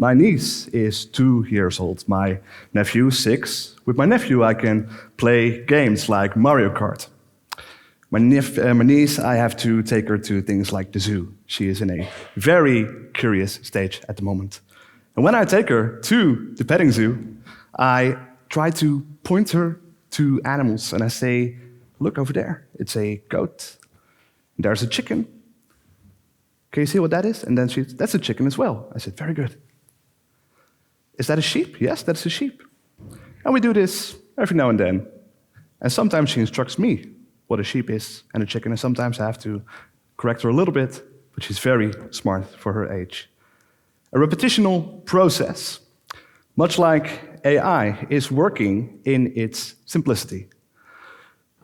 My niece is 2 years old, my nephew 6. With my nephew I can play games like Mario Kart. My niece, I have to take her to things like the zoo. She is in a very curious stage at the moment. And when I take her to the petting zoo, I try to point her to animals and I say, look over there, it's a goat. There's a chicken. Can you see what that is? And then that's a chicken as well. I said, very good. Is that a sheep? Yes, that's a sheep. And we do this every now and then. And sometimes she instructs me what a sheep is and a chicken, and sometimes I have to correct her a little bit, but she's very smart for her age. A repetitional process, much like AI, is working in its simplicity.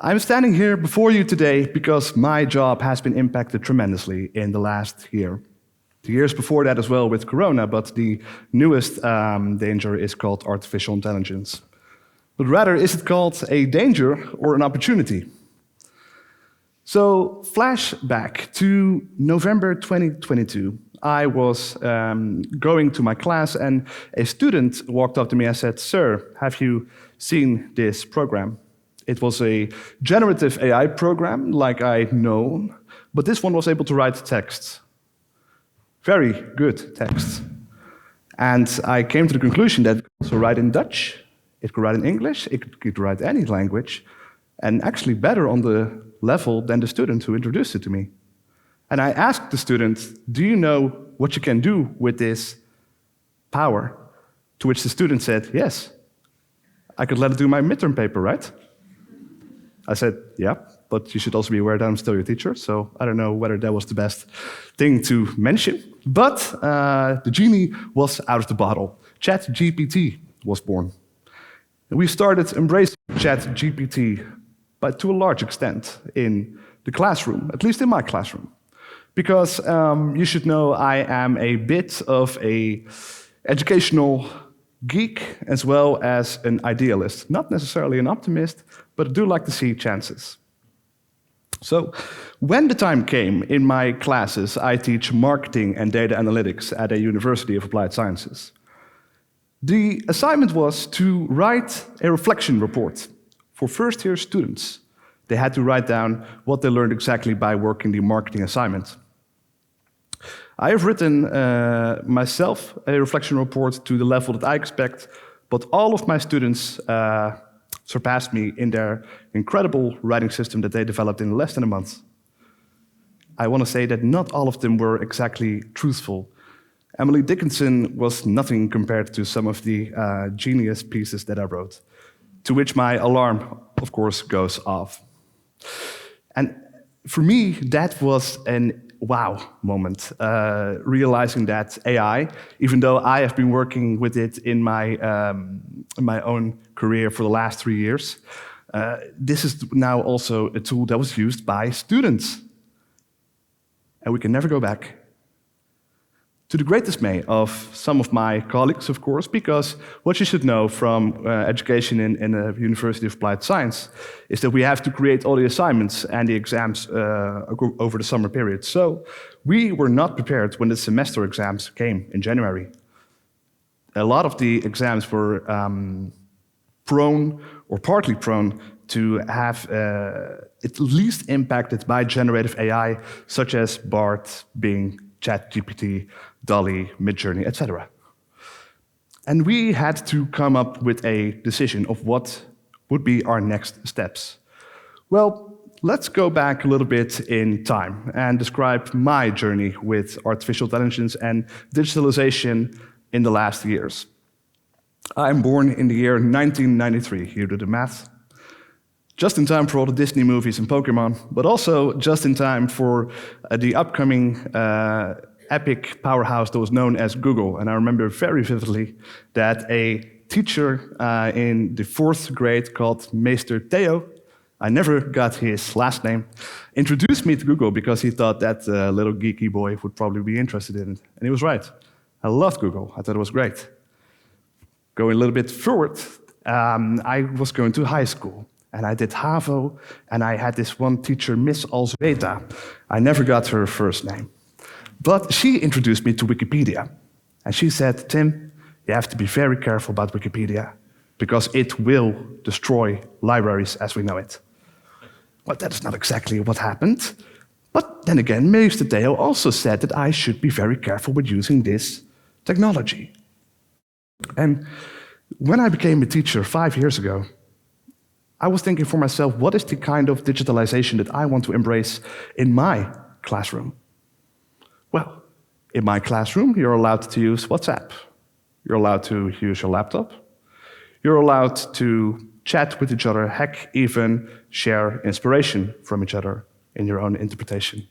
I'm standing here before you today because my job has been impacted tremendously in the last year. The years before that as well with Corona, but the newest danger is called artificial intelligence. But rather, is it called a danger or an opportunity? So, flashback to November 2022. I was going to my class and a student walked up to me and said, "Sir, have you seen this program?" It was a generative AI program, like I know, but this one was able to write text. Very good text. And I came to the conclusion that it could also write in Dutch, it could write in English, it could write any language, and actually better on the level than the student who introduced it to me. And I asked the student, do you know what you can do with this power? To which the student said, yes, I could let it do my midterm paper, right? I said, yeah, but you should also be aware that I'm still your teacher, so I don't know whether that was the best thing to mention. But the genie was out of the bottle. ChatGPT was born. And we started embracing ChatGPT to a large extent in the classroom, at least in my classroom. Because you should know I am a bit of an educational geek as well as an idealist. Not necessarily an optimist, but I do like to see chances. So when the time came in my classes, I teach marketing and data analytics at a University of Applied Sciences. The assignment was to write a reflection report for first-year students. They had to write down what they learned exactly by working the marketing assignment. I have written myself a reflection report to the level that I expect, but all of my students surpassed me in their incredible writing system that they developed in less than a month. I want to say that not all of them were exactly truthful. Emily Dickinson was nothing compared to some of the genius pieces that I wrote, to which my alarm, of course, goes off. And for me, that was an wow moment, realizing that AI, even though I have been working with it in my own career for the last 3 years, this is now also a tool that was used by students. And we can never go back. To the great dismay of some of my colleagues, of course, because what you should know from education in a University of Applied Science is that we have to create all the assignments and the exams over the summer period. So we were not prepared when the semester exams came in January. A lot of the exams were prone, or partly prone, to have at least impacted by generative AI, such as BART, Bing, ChatGPT, DALL-E, Midjourney, etc. And we had to come up with a decision of what would be our next steps. Well, let's go back a little bit in time and describe my journey with artificial intelligence and digitalization in the last years. I'm born in the year 1993, you do the math. Just in time for all the Disney movies and Pokemon, but also just in time for the upcoming epic powerhouse that was known as Google. And I remember very vividly that a teacher in the 4th grade called Meester Theo, I never got his last name, introduced me to Google because he thought that little geeky boy would probably be interested in it. And he was right. I loved Google. I thought it was great. Going a little bit forward, I was going to high school. And I did HAVO, and I had this one teacher, Miss Alzweta. I never got her first name. But she introduced me to Wikipedia. And she said, Tim, you have to be very careful about Wikipedia because it will destroy libraries as we know it. Well, that is not exactly what happened. But then again, Mr. Dale also said that I should be very careful with using this technology. And when I became a teacher 5 years ago, I was thinking for myself, what is the kind of digitalization that I want to embrace in my classroom? Well, in my classroom, you're allowed to use WhatsApp. You're allowed to use your laptop. You're allowed to chat with each other, heck, even share inspiration from each other in your own interpretation.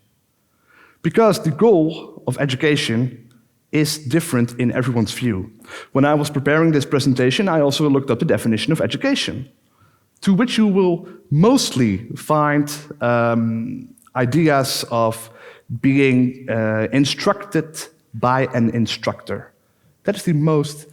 Because the goal of education is different in everyone's view. When I was preparing this presentation, I also looked up the definition of education, to which you will mostly find ideas of being instructed by an instructor. That is the most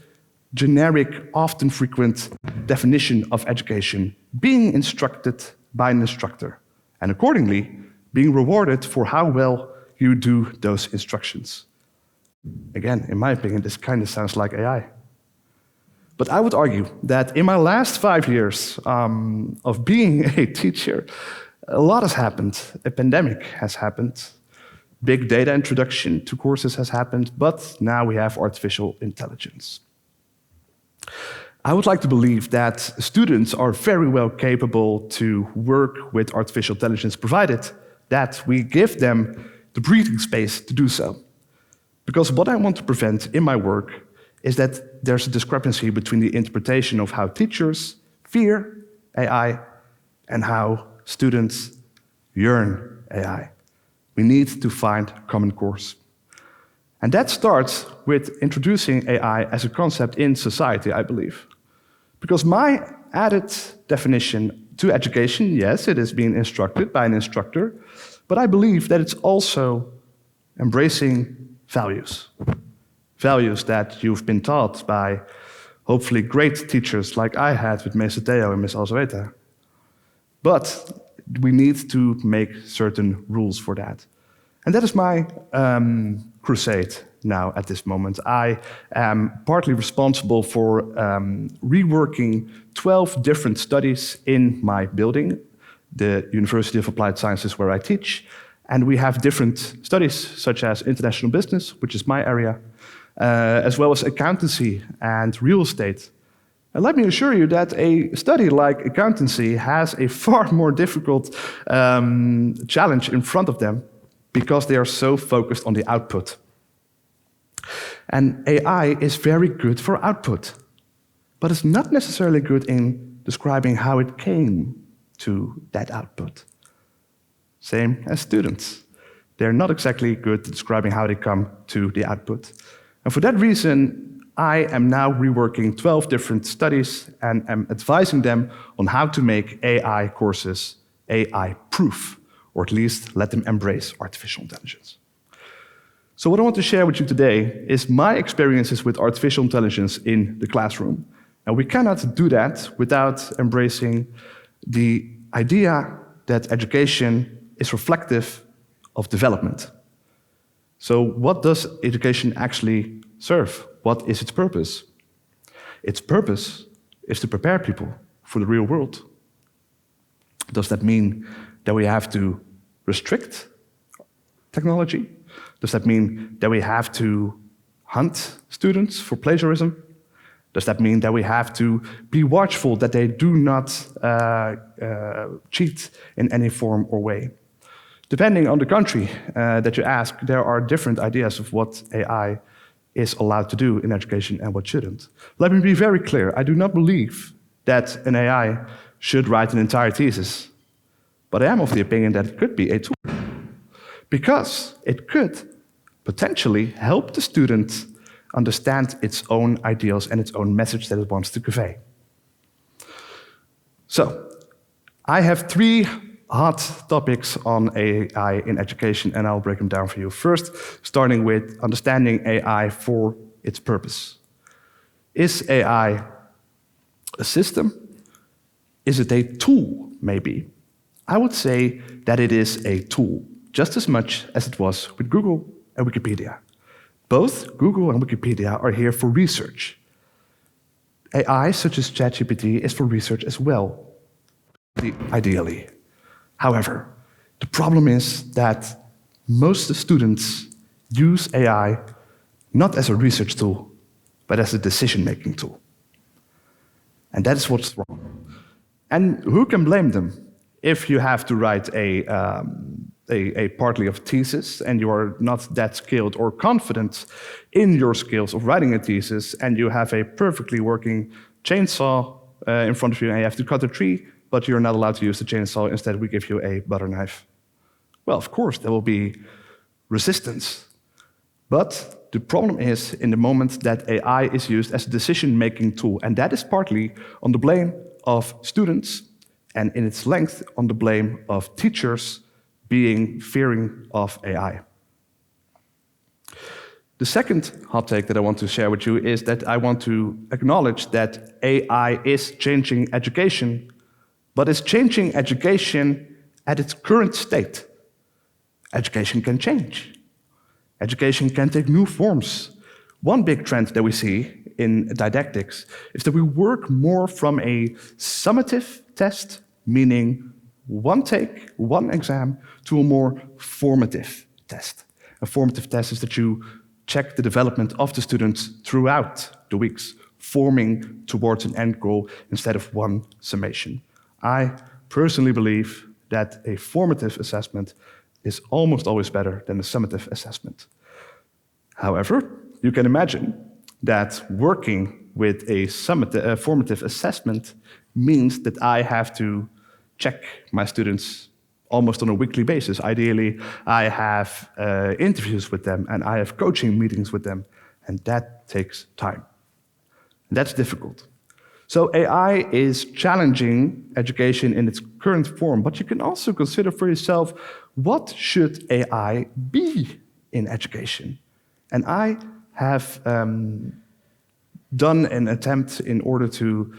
generic, often frequent definition of education, being instructed by an instructor, and accordingly, being rewarded for how well you do those instructions. Again, in my opinion, this kind of sounds like AI. But I would argue that in my last 5 years of being a teacher, a lot has happened. A pandemic has happened. Big data introduction to courses has happened, but now we have artificial intelligence. I would like to believe that students are very well capable to work with artificial intelligence, provided that we give them the breathing space to do so. Because what I want to prevent in my work is that there's a discrepancy between the interpretation of how teachers fear AI and how students yearn AI. We need to find a common course. And that starts with introducing AI as a concept in society, I believe. Because my added definition to education, yes, it is being instructed by an instructor, but I believe that it's also embracing values. Values that you've been taught by hopefully great teachers like I had with Mr. Theo and Ms. Alzaweta. But we need to make certain rules for that. And that is my crusade now at this moment. I am partly responsible for reworking 12 different studies in my building, the University of Applied Sciences where I teach. And we have different studies, such as international business, which is my area, as well as accountancy and real estate. And let me assure you that a study like accountancy has a far more difficult challenge in front of them because they are so focused on the output. And AI is very good for output, but it's not necessarily good in describing how it came to that output. Same as students. They're not exactly good at describing how they come to the output. And for that reason, I am now reworking 12 different studies and am advising them on how to make AI courses AI-proof, or at least let them embrace artificial intelligence. So what I want to share with you today is my experiences with artificial intelligence in the classroom. And we cannot do that without embracing the idea that education is reflective of development. So what does education actually serve? What is its purpose? Its purpose is to prepare people for the real world. Does that mean that we have to restrict technology? Does that mean that we have to hunt students for plagiarism? Does that mean that we have to be watchful that they do not cheat in any form or way? Depending on the country that you ask, there are different ideas of what AI is allowed to do in education and what shouldn't. Let me be very clear. I do not believe that an AI should write an entire thesis, but I am of the opinion that it could be a tool, because it could potentially help the student understand its own ideals and its own message that it wants to convey. So, I have 3 hot topics on AI in education, and I'll break them down for you. First, starting with understanding AI for its purpose. Is AI a system? Is it a tool, maybe? I would say that it is a tool, just as much as it was with Google and Wikipedia. Both Google and Wikipedia are here for research. AI, such as ChatGPT, is for research as well, ideally. However, the problem is that most students use AI not as a research tool, but as a decision-making tool. And that is what's wrong. And who can blame them? If you have to write a partly of thesis and you are not that skilled or confident in your skills of writing a thesis, and you have a perfectly working chainsaw in front of you and you have to cut a tree, but you're not allowed to use the chainsaw, instead we give you a butter knife. Well, of course, there will be resistance. But the problem is in the moment that AI is used as a decision-making tool, and that is partly on the blame of students, and in its length on the blame of teachers being fearing of AI. The second hot take that I want to share with you is that I want to acknowledge that AI is changing education, but it's changing education at its current state. Education can change. Education can take new forms. One big trend that we see in didactics is that we work more from a summative test, meaning one take, one exam, to a more formative test. A formative test is that you check the development of the students throughout the weeks, forming towards an end goal instead of one summation. I personally believe that a formative assessment is almost always better than a summative assessment. However, you can imagine that working with a formative assessment means that I have to check my students almost on a weekly basis. Ideally, I have interviews with them and I have coaching meetings with them, and that takes time. And that's difficult. So AI is challenging education in its current form, but you can also consider for yourself, what should AI be in education? And I have done an attempt in order to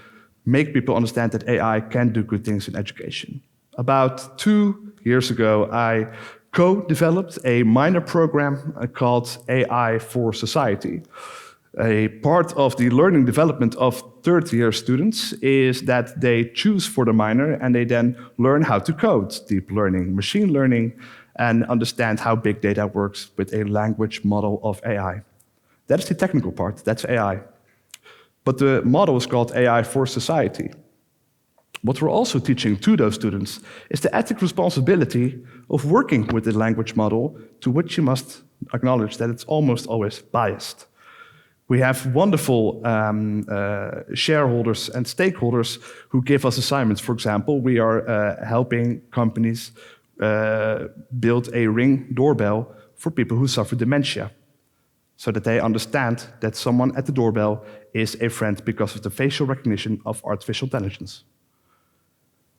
make people understand that AI can do good things in education. About 2 years ago, I co-developed a minor program called AI for Society. A part of the learning development of third-year students is that they choose for the minor and they then learn how to code, deep learning, machine learning, and understand how big data works with a language model of AI. That is the technical part, that's AI. But the model is called AI for Society. What we're also teaching to those students is the ethical responsibility of working with the language model, to which you must acknowledge that it's almost always biased. We have wonderful shareholders and stakeholders who give us assignments. For example, we are helping companies build a Ring doorbell for people who suffer dementia, so that they understand that someone at the doorbell is a friend because of the facial recognition of artificial intelligence.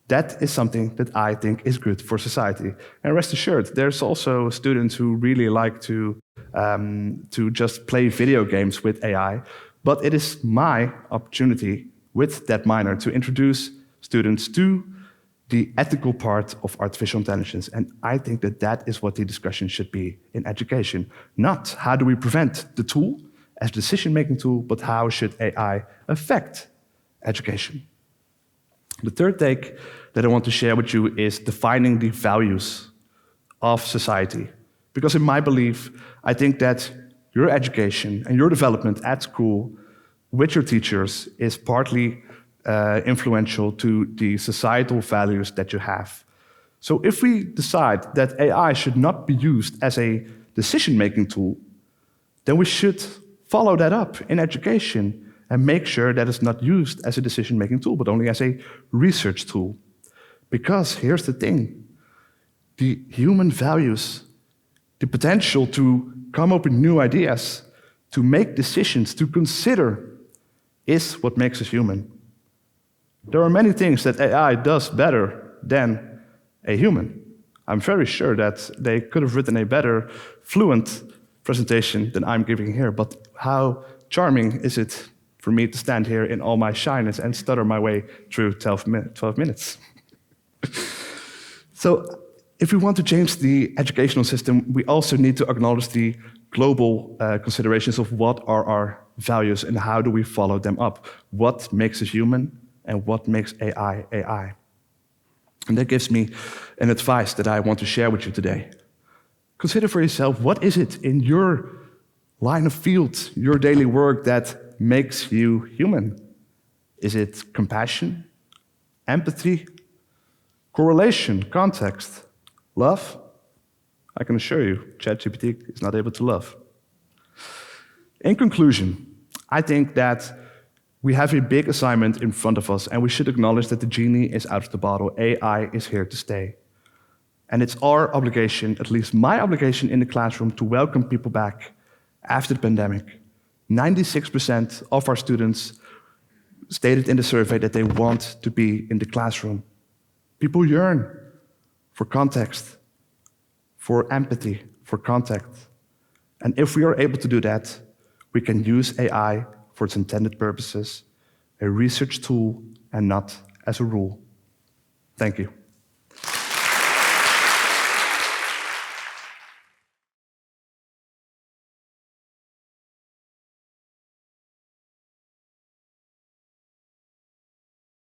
That is something that I think is good for society. And rest assured, there's also students who really like to just play video games with AI, but it is my opportunity with that minor to introduce students to the ethical part of artificial intelligence. And I think that that is what the discussion should be in education. Not how do we prevent the tool as a decision-making tool, but how should AI affect education? The third take that I want to share with you is defining the values of society. Because in my belief, I think that your education and your development at school with your teachers is partly influential to the societal values that you have. So if we decide that AI should not be used as a decision-making tool, then we should follow that up in education and make sure that it's not used as a decision-making tool, but only as a research tool. Because here's the thing, the human values, the potential to come up with new ideas, to make decisions, to consider, is what makes us human. There are many things that AI does better than a human. I'm very sure that they could have written a better, fluent presentation than I'm giving here, but how charming is it for me to stand here in all my shyness and stutter my way through 12 minutes. So if we want to change the educational system, we also need to acknowledge the global considerations of what are our values and how do we follow them up. What makes us human and what makes AI AI. And that gives me an advice that I want to share with you today. Consider for yourself, what is it in your line of field, your daily work, that makes you human? Is it compassion, empathy, correlation, context, love? I can assure you, ChatGPT is not able to love. In conclusion, I think that we have a big assignment in front of us, and we should acknowledge that the genie is out of the bottle. AI is here to stay. And it's our obligation, at least my obligation in the classroom, to welcome people back after the pandemic. 96% of our students stated in the survey that they want to be in the classroom. People yearn for context, for empathy, for contact. And if we are able to do that, we can use AI for its intended purposes, a research tool and not as a rule. Thank you.